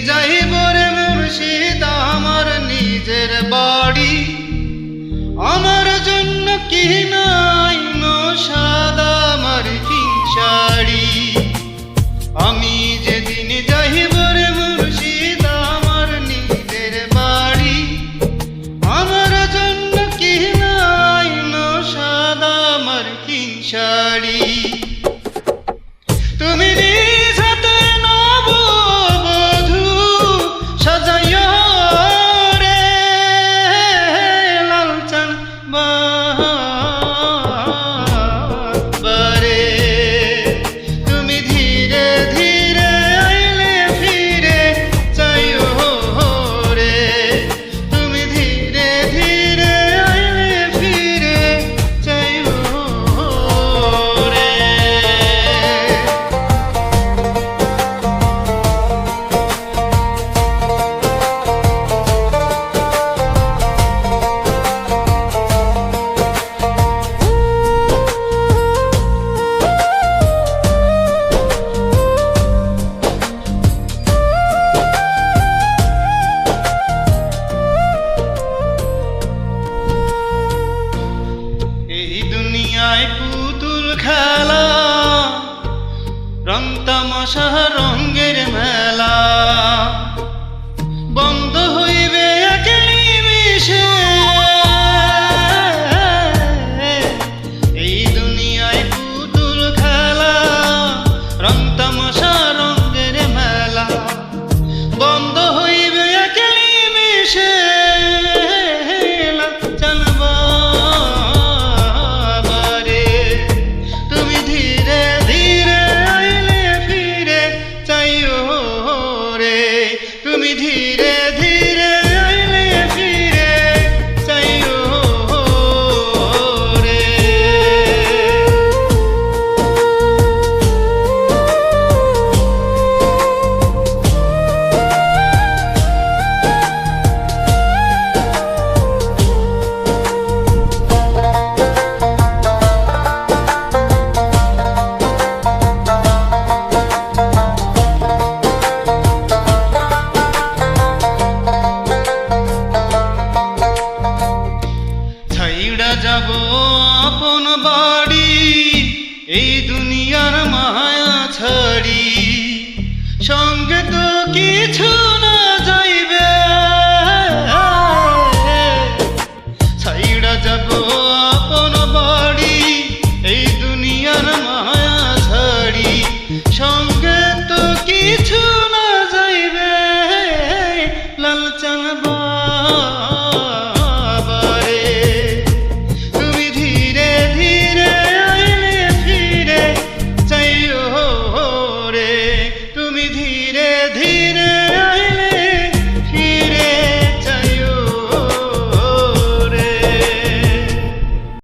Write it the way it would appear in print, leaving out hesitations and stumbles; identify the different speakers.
Speaker 1: যাইব রে মুর্শিদ আমার নিজের বাড়ি, আমার জন্য কি নাই সাদা মার্কিন শাড়ি। আমি যেদিন যাইব রে মুর্শিদ আমার নিজের বাড়ি, আমার জন্য কি নাই সাদা মার্কিন শাড়ি। তুমি নিজ হাতে নববধূ সাজাইয়া রে লালচান বারে, তুমি ধীরে ধীরে আইলে ফিরে চাইও রে, তুমি ধীরে ধীরে আইলে ফিরে চাইও রে। এই দুনিয়ায় পুতুল খেলা, রং তামাশা রঙের মেলা, বন্ধ হইবে এক নিমিষে। এই দুনিয়ায় পুতুল খেলা, রং তামাশা রঙের মেলা, বন্ধ হইবে এক নিমিষে। তুমি ধীরে ধীরে আইলে ফিরে চাইও রে। যাব আপন বাড়ি এই দুনিয়ার মায়া ছাড়ি, সঙ্গ